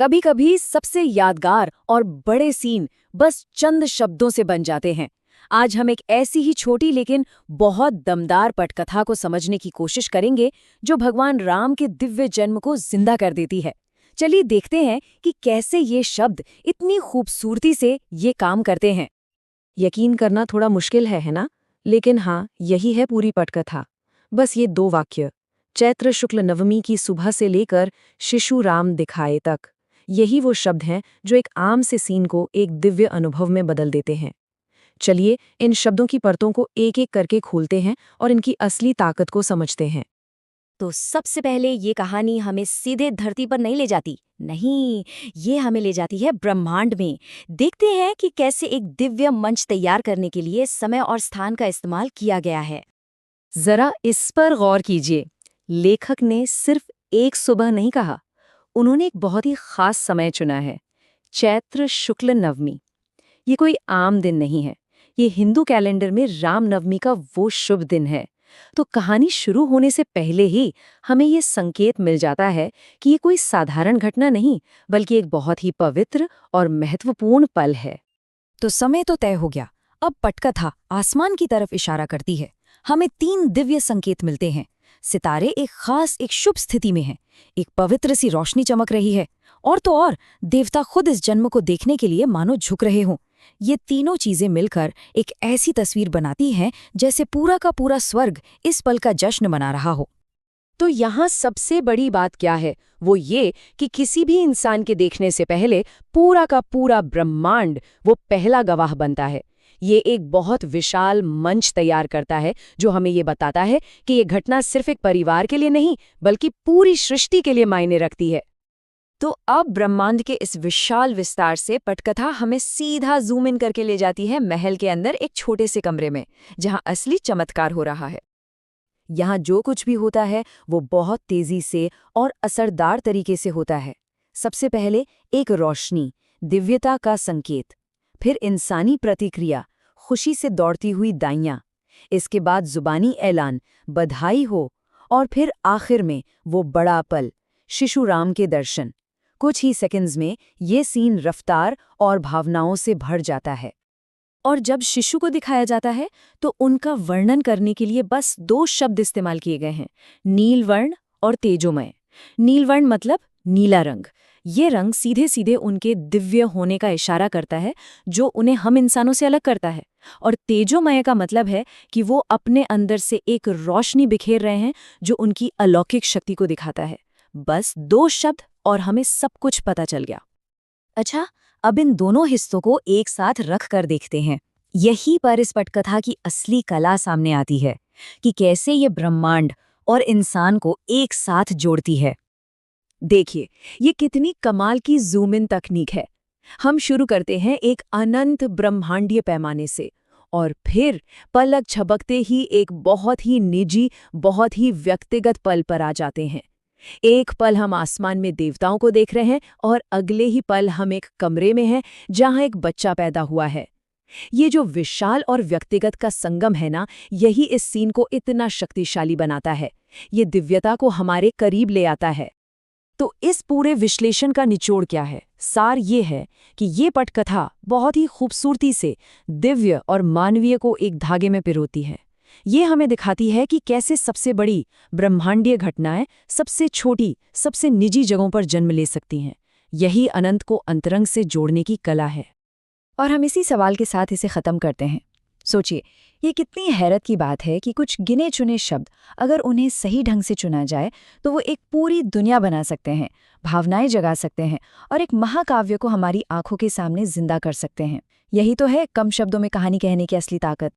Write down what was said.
कभी कभी सबसे यादगार और बड़े सीन बस चंद शब्दों से बन जाते हैं। आज हम एक ऐसी ही छोटी लेकिन बहुत दमदार पटकथा को समझने की कोशिश करेंगे जो भगवान राम के दिव्य जन्म को जिंदा कर देती है। चलिए देखते हैं कि कैसे ये शब्द इतनी खूबसूरती से ये काम करते हैं। यकीन करना थोड़ा मुश्किल है ना? लेकिन हाँ, यही है पूरी पटकथा। बस ये 2 वाक्य, चैत्र शुक्ल नवमी की सुबह से लेकर शिशु राम दिखाए तक, यही वो शब्द हैं जो एक आम से सीन को एक दिव्य अनुभव में बदल देते हैं। चलिए इन शब्दों की परतों को एक-एक करके खोलते हैं और इनकी असली ताकत को समझते हैं। तो सबसे पहले ये कहानी हमें सीधे धरती पर नहीं ले जाती। नहीं, ये हमें ले जाती है ब्रह्मांड में। देखते हैं कि कैसे एक दिव्य मंच तैयार करने के लिए समय और स्थान का इस्तेमाल किया गया है। जरा इस पर गौर कीजिए। लेखक ने सिर्फ एक सुबह नहीं कहा, उन्होंने एक बहुत ही खास समय चुना है, चैत्र शुक्ल नवमी। ये कोई आम दिन नहीं है, ये हिंदू कैलेंडर में राम नवमी का वो शुभ दिन है। तो कहानी शुरू होने से पहले ही हमें ये संकेत मिल जाता है कि ये कोई साधारण घटना नहीं, बल्कि एक बहुत ही पवित्र और महत्वपूर्ण पल है। तो समय तो तय हो गया। अब पटकथा आसमान की तरफ इशारा करती है। हमें 3 दिव्य संकेत मिलते हैं। सितारे एक शुभ स्थिति में हैं। एक पवित्र सी रोशनी चमक रही है। और तो और देवता खुद इस जन्म को देखने के लिए मानो झुक रहे हों। ये तीनों चीजें मिलकर एक ऐसी तस्वीर बनाती हैं जैसे पूरा का पूरा स्वर्ग इस पल का जश्न मना रहा हो। तो यहाँ सबसे बड़ी बात क्या है? वो ये कि किसी भी इंसान के देखने से पहले पूरा का पूरा ब्रह्मांड वो पहला गवाह बनता है। ये एक बहुत विशाल मंच तैयार करता है जो हमें ये बताता है कि ये घटना सिर्फ एक परिवार के लिए नहीं, बल्कि पूरी सृष्टि के लिए मायने रखती है। तो अब ब्रह्मांड के इस विशाल विस्तार से पटकथा हमें सीधा जूम इन करके ले जाती है महल के अंदर एक छोटे से कमरे में, जहाँ असली चमत्कार हो रहा है। यहाँ जो कुछ भी होता है वो बहुत तेजी से और असरदार तरीके से होता है। सबसे पहले एक रोशनी, दिव्यता का संकेत, फिर इंसानी प्रतिक्रिया, खुशी से दौड़ती हुई दाइयाँ, इसके बाद जुबानी ऐलान, बधाई हो, और फिर आखिर में वो बड़ा पल, शिशु राम के दर्शन। कुछ ही सेकंड्स में ये सीन रफ्तार और भावनाओं से भर जाता है। और जब शिशु को दिखाया जाता है तो उनका वर्णन करने के लिए बस 2 शब्द इस्तेमाल किए गए हैं, नीलवर्ण और तेजोमय। नीलवर्ण मतलब नीला रंग। ये रंग सीधे सीधे उनके दिव्य होने का इशारा करता है, जो उन्हें हम इंसानों से अलग करता है। और तेजोमय का मतलब है कि वो अपने अंदर से एक रोशनी बिखेर रहे हैं जो उनकी अलौकिक शक्ति को दिखाता है। बस 2 शब्द और हमें सब कुछ पता चल गया। अच्छा, अब इन दोनों हिस्सों को एक साथ रख कर देखते हैं। यहीं पर इस पटकथा की असली कला सामने आती है कि कैसे ये ब्रह्मांड और इंसान को एक साथ जोड़ती है। देखिए, ये कितनी कमाल की जूम इन तकनीक है। हम शुरू करते हैं एक अनंत ब्रह्मांडीय पैमाने से, और फिर पलक झपकते ही एक बहुत ही निजी, बहुत ही व्यक्तिगत पल पर आ जाते हैं। एक पल हम आसमान में देवताओं को देख रहे हैं और अगले ही पल हम एक कमरे में हैं जहां एक बच्चा पैदा हुआ है। ये जो विशाल और व्यक्तिगत का संगम है ना, यही इस सीन को इतना शक्तिशाली बनाता है। ये दिव्यता को हमारे करीब ले आता है। तो इस पूरे विश्लेषण का निचोड़ क्या है? सार ये है कि ये पटकथा बहुत ही खूबसूरती से दिव्य और मानवीय को एक धागे में पिरोती है। ये हमें दिखाती है कि कैसे सबसे बड़ी ब्रह्मांडीय घटनाएं सबसे छोटी, सबसे निजी जगहों पर जन्म ले सकती हैं। यही अनंत को अंतरंग से जोड़ने की कला है। और हम इसी सवाल के साथ इसे खत्म करते हैं। सोचिए, ये कितनी हैरत की बात है कि कुछ गिने चुने शब्द, अगर उन्हें सही ढंग से चुना जाए तो वो एक पूरी दुनिया बना सकते हैं, भावनाएं जगा सकते हैं और एक महाकाव्य को हमारी आंखों के सामने जिंदा कर सकते हैं। यही तो है कम शब्दों में कहानी कहने की असली ताकत।